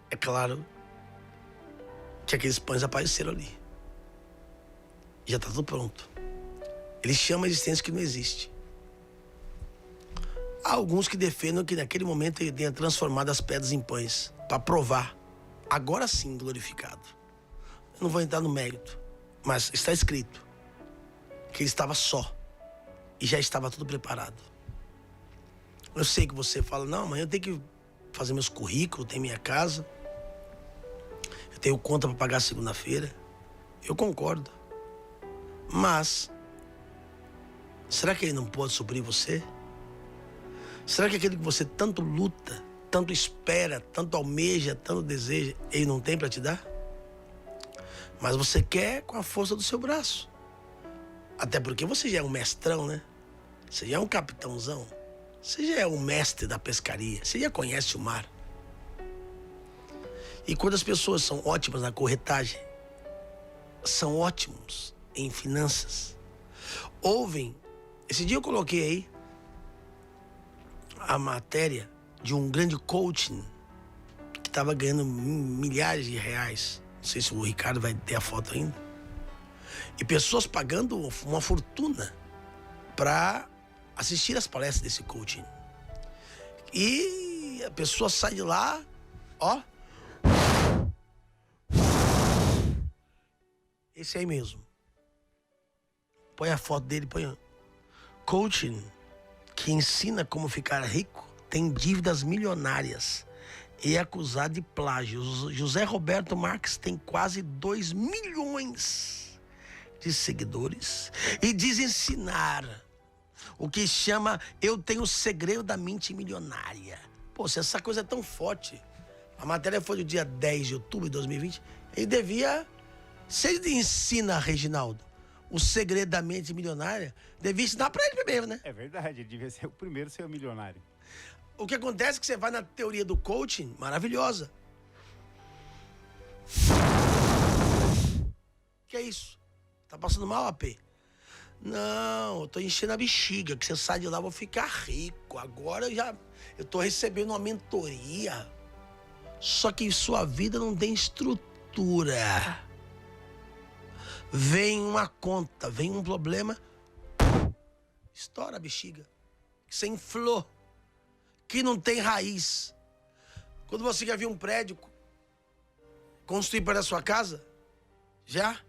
É claro que aqueles pães apareceram ali. Já está tudo pronto. Ele chama a existência que não existe. Há alguns que defendem que naquele momento ele tenha transformado as pedras em pães. para provar, agora sim glorificado. Eu não vou entrar no mérito, mas está escrito que ele estava só e já estava tudo preparado. Eu sei que você fala, não, amanhã eu tenho que fazer meus currículos, tenho minha casa, eu tenho conta para pagar segunda-feira. Eu concordo. Mas, será que ele não pode suprir você? Será que aquele que você tanto luta, tanto espera, tanto almeja, tanto deseja, ele não tem para te dar? Mas você quer com a força do seu braço. Até porque você já é um mestrão, né? Você já é um capitãozão. Você já é um mestre da pescaria. Você já conhece o mar. E quando as pessoas são ótimas na corretagem, são ótimos em finanças, ouvem. Esse dia eu coloquei aí a matéria de um grande coaching que estava ganhando milhares de reais. Não sei se o Ricardo vai ter a foto ainda. E pessoas pagando uma fortuna para assistir as palestras desse coaching. E a pessoa sai de lá, ó. Esse aí mesmo. Põe a foto dele, põe. Coaching que ensina como ficar rico tem dívidas milionárias e é acusado de plágio. José Roberto Marques tem quase 2 milhões de seguidores e diz ensinar o que chama Eu Tenho o Segredo da Mente Milionária. Pô, se essa coisa é tão forte, a matéria foi do dia 10 de outubro de 2020, ele devia, se ele ensina, Reginaldo, o segredo da mente milionária, devia ensinar pra ele primeiro, né? É verdade, ele devia ser o primeiro a ser o milionário. O que acontece é que você vai na teoria do coaching, maravilhosa. Que é isso? Tá passando mal, AP? Não, eu tô enchendo a bexiga, que você sai de lá, eu vou ficar rico. Agora eu tô recebendo uma mentoria. Só que sua vida não tem estrutura. Vem uma conta, vem um problema, estoura a bexiga. Você inflou, que não tem raiz. Quando você já viu um prédio construir para a sua casa, já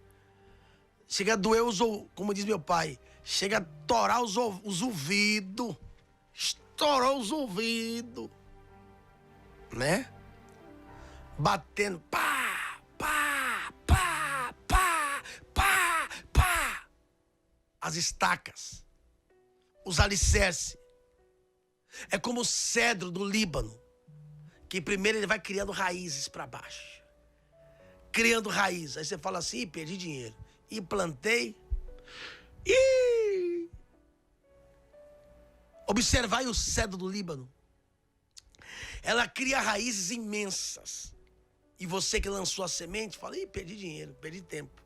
chega a doer como diz meu pai, chega a torar os ouvidos, estourou os ouvidos, né? Batendo, pá, pá, pá, pá, pá, pá. As estacas, os alicerces. É como o cedro do Líbano, que primeiro ele vai criando raízes para baixo. Criando raízes. Aí você fala assim, perdi dinheiro. E plantei. E observai o cedro do Líbano. Ela cria raízes imensas. E você que lançou a semente, fala, perdi dinheiro, perdi tempo.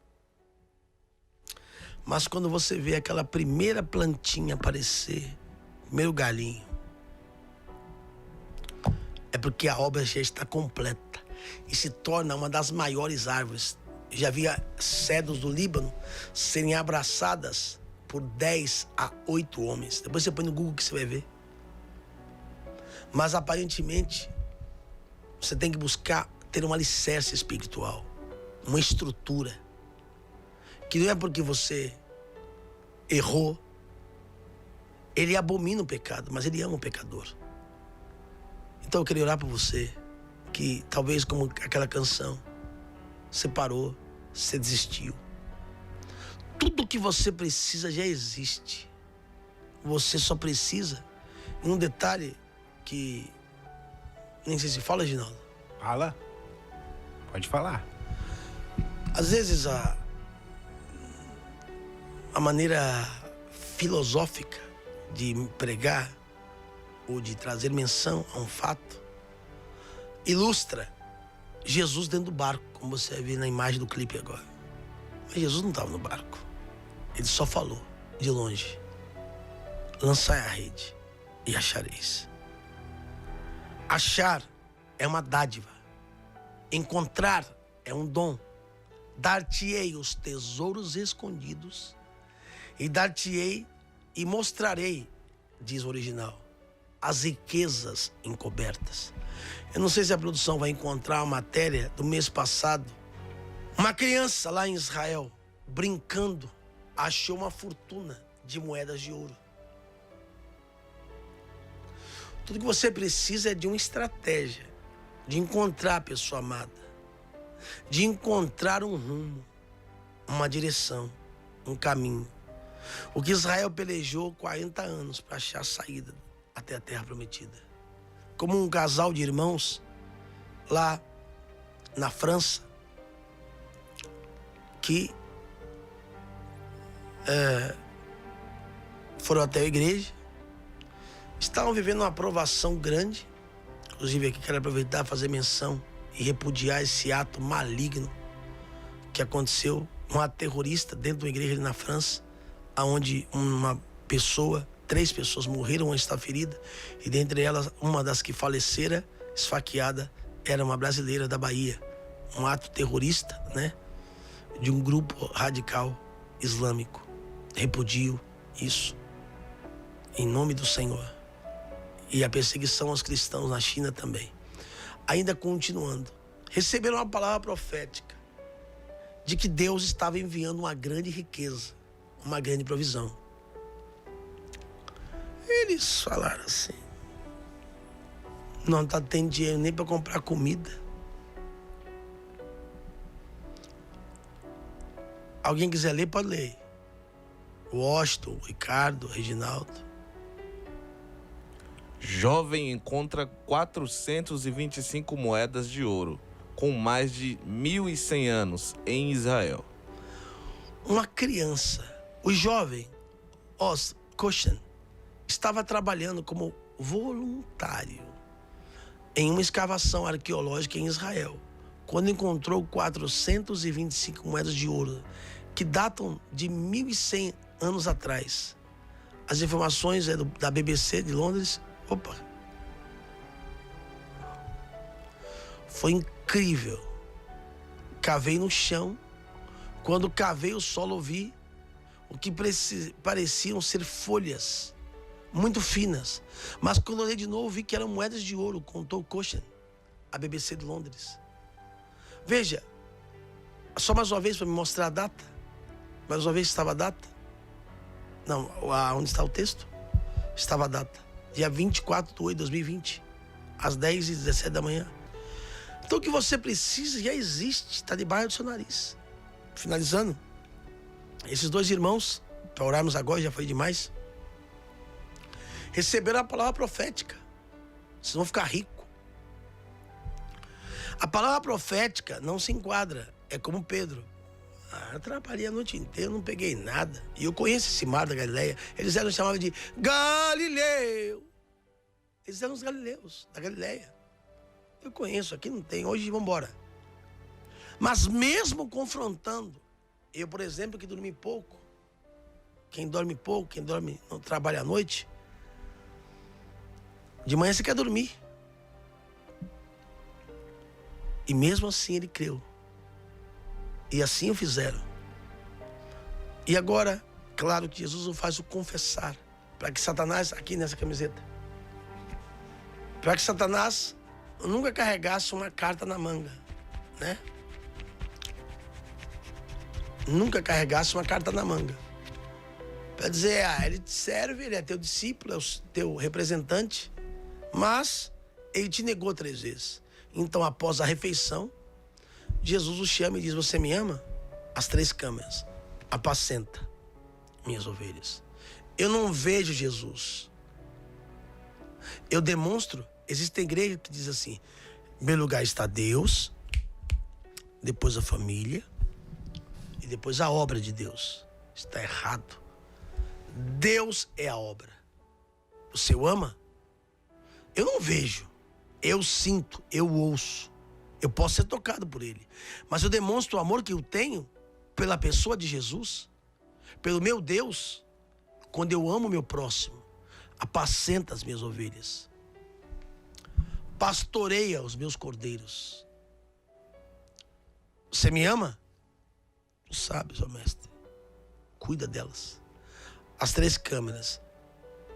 Mas quando você vê aquela primeira plantinha aparecer, primeiro galinho, é porque a obra já está completa e se torna uma das maiores árvores. Já havia cedros do Líbano serem abraçadas por 10 a 8 homens. Depois você põe no Google que você vai ver. Mas aparentemente, você tem que buscar ter um alicerce espiritual, uma estrutura, que não é porque você errou, ele abomina o pecado, mas ele ama o pecador. Então eu queria orar por você, que talvez como aquela canção, você parou, você desistiu. Tudo que você precisa já existe. Você só precisa, um detalhe que nem sei se fala, Ginaldo. Fala. Pode falar. Às vezes a maneira filosófica de pregar ou de trazer menção a um fato ilustra Jesus dentro do barco, como você vai ver na imagem do clipe agora. Mas Jesus não estava no barco. Ele só falou de longe: lançai a rede e achareis. Achar é uma dádiva. Encontrar é um dom. Dar-te-ei os tesouros escondidos e dar-te-ei e mostrarei, diz o original, as riquezas encobertas. Eu não sei se a produção vai encontrar a matéria do mês passado. Uma criança lá em Israel, brincando, achou uma fortuna de moedas de ouro. Tudo que você precisa é de uma estratégia, de encontrar a pessoa amada, de encontrar um rumo, uma direção, um caminho. O que Israel pelejou 40 anos para achar a saída até a terra prometida. Como um casal de irmãos lá na França que foram até a igreja, estavam vivendo uma aprovação grande. Inclusive aqui quero aproveitar e fazer menção e repudiar esse ato maligno que aconteceu, um ato terrorista dentro de uma igreja ali na França, onde uma pessoa, 3 pessoas morreram, uma está ferida, e dentre elas, uma das que falecera, esfaqueada, era uma brasileira da Bahia. Um ato terrorista, né, de um grupo radical islâmico. Repudio isso, em nome do Senhor. E a perseguição aos cristãos na China também. Ainda continuando, receberam uma palavra profética de que Deus estava enviando uma grande riqueza, uma grande provisão. Eles falaram assim: não está tendo dinheiro nem para comprar comida. Alguém quiser ler, pode ler. O Washington, o Ricardo, o Reginaldo. Jovem encontra 425 moedas de ouro, com mais de 1.100 anos, em Israel. Uma criança, o jovem Oz Koshan, estava trabalhando como voluntário em uma escavação arqueológica em Israel, quando encontrou 425 moedas de ouro, que datam de 1.100 anos atrás. As informações é da BBC de Londres. Opa! Foi incrível. Cavei no chão. Quando cavei o solo, vi o que pareciam ser folhas muito finas. Mas quando olhei de novo, vi que eram moedas de ouro, contou Koshan, a BBC de Londres. Veja, só mais uma vez para me mostrar a data. Mais uma vez estava a data. Não, onde está o texto? Estava a data. Dia 24 de 8 de 2020, às 10h17 da manhã. Então o que você precisa já existe, está debaixo do seu nariz. Finalizando, esses 2 irmãos, para orarmos agora, já foi demais, receberam a palavra profética. Vocês vão ficar ricos. A palavra profética não se enquadra. É como Pedro. Eu trabalhei a noite inteira, não peguei nada. E eu conheço esse mar da Galileia. Eles eram chamados de Galileu. Eles eram os galileus da Galileia. Eu conheço, aqui não tem. Hoje vamos embora. Mas mesmo confrontando, eu, por exemplo, que dormi pouco, quem dorme pouco, quem dorme, não trabalha à noite, de manhã você quer dormir. E mesmo assim ele creu. E assim o fizeram. E agora, claro que Jesus o faz o confessar, para que Satanás, aqui nessa camiseta, para que Satanás nunca carregasse uma carta na manga, né? Nunca carregasse uma carta na manga. Para dizer, ele te serve, ele é teu discípulo, é o teu representante, mas ele te negou 3 vezes. Então, após a refeição, Jesus o chama e diz: você me ama? As 3 câmeras. Apacenta minhas ovelhas. Eu não vejo Jesus. Eu demonstro. Existe igreja que diz assim: em primeiro lugar está Deus, depois a família e depois a obra de Deus. Está errado. Deus é a obra. Você o ama? Eu não vejo. Eu sinto, eu ouço. Eu posso ser tocado por ele. Mas eu demonstro o amor que eu tenho pela pessoa de Jesus, pelo meu Deus, quando eu amo o meu próximo. Apacenta as minhas ovelhas. Pastoreia os meus cordeiros. Você me ama? Tu sabes, ó mestre. Cuida delas. As 3 câmeras.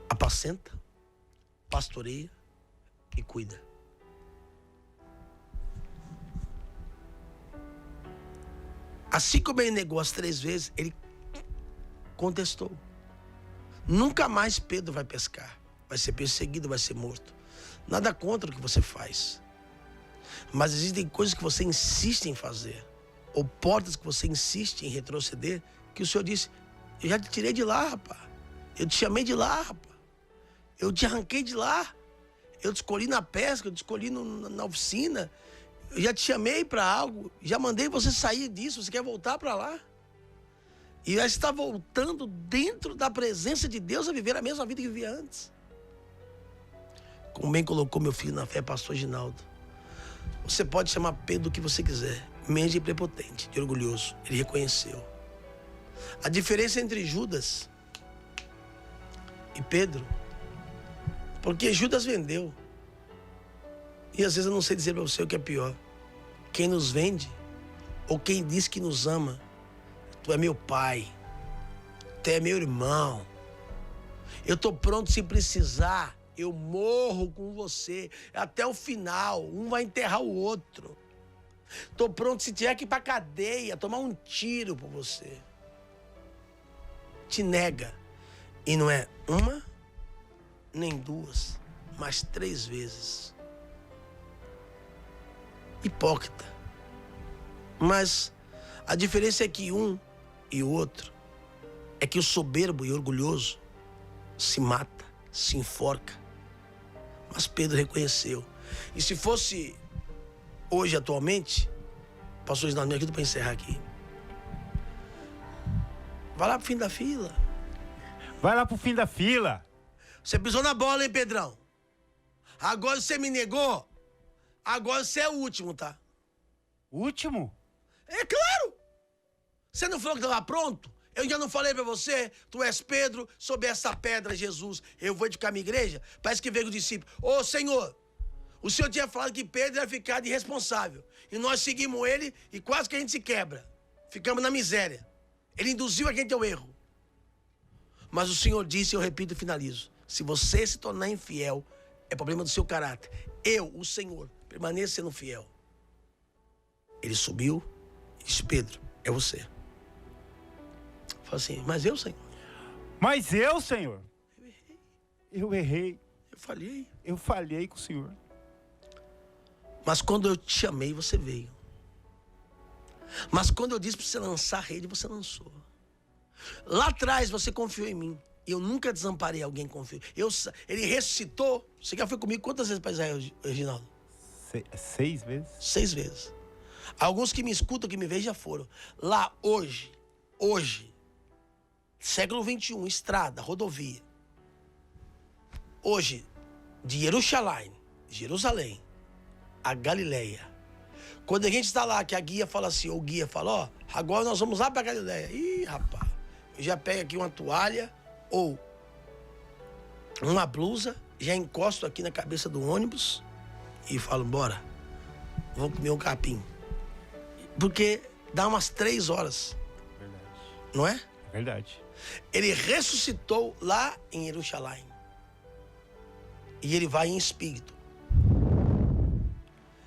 Apacenta. pastoreia e cuida. Assim como ele negou as 3 vezes, ele contestou. Nunca mais Pedro vai pescar. Vai ser perseguido, vai ser morto. Nada contra o que você faz. Mas existem coisas que você insiste em fazer, ou portas que você insiste em retroceder, que o Senhor disse: eu já te tirei de lá, rapaz. Eu te chamei de lá, rapaz. Eu te arranquei de lá. Eu te escolhi na pesca, eu te escolhi na oficina. Eu já te chamei para algo, já mandei você sair disso, você quer voltar para lá? E já está voltando dentro da presença de Deus a viver a mesma vida que vivia antes. Como bem colocou meu filho na fé, pastor Ginaldo. Você pode chamar Pedro do que você quiser, menos de prepotente, de orgulhoso. Ele reconheceu. A diferença entre Judas e Pedro, porque Judas vendeu. E às vezes eu não sei dizer para você o que é pior. Quem nos vende, ou quem diz que nos ama, tu é meu pai, tu é meu irmão. Eu estou pronto se precisar, eu morro com você até o final. Um vai enterrar o outro. Estou pronto se tiver que ir para cadeia, tomar um tiro por você. Te nega. E não é uma, nem 2, mas 3 vezes. Hipócrita. Mas a diferença é que um e o outro é que o soberbo e orgulhoso se mata, se enforca. Mas Pedro reconheceu. E se fosse hoje, atualmente, pastor Ginaldo, me ajuda para encerrar aqui. Vai lá pro fim da fila. Vai lá pro fim da fila. Você pisou na bola, hein, Pedrão? Agora você me negou. Agora você é o último, tá? Último? É claro! Você não falou que estava pronto? Eu já não falei pra você? Tu és Pedro, sob essa pedra, Jesus, eu vou edificar minha igreja? Parece que veio o discípulo. Ô, Senhor, o Senhor tinha falado que Pedro ia ficar de irresponsável. E nós seguimos ele e quase que a gente se quebra. Ficamos na miséria. Ele induziu a gente ao erro. Mas o Senhor disse, eu repito e finalizo: se você se tornar infiel, é problema do seu caráter. Eu, o Senhor, permaneço sendo fiel. Ele subiu e disse: Pedro, é você. Fala assim: mas eu, Senhor? Mas eu, Senhor? Eu errei. Eu falhei. Eu falhei com o Senhor. Mas quando eu te chamei, você veio. Mas quando eu disse para você lançar a rede, você lançou. Lá atrás você confiou em mim. Eu nunca desamparei alguém que confiou. Ele ressuscitou. Você já foi comigo quantas vezes para Israel, Reginaldo? 6 vezes? 6 vezes. Alguns que me escutam, que me veem, já foram. Lá, hoje, século 21, estrada, rodovia. Hoje, de Jerusalém, a Galileia. Quando a gente está lá, que a guia fala assim, ou o guia fala, ó, agora nós vamos lá para Galileia. Ih, rapaz, eu já pego aqui uma toalha ou uma blusa, já encosto aqui na cabeça do ônibus e falo: bora, vou comer um capim. Porque dá umas 3 horas. Verdade. Não é? Verdade. Ele ressuscitou lá em Jerusalém. E ele vai em espírito.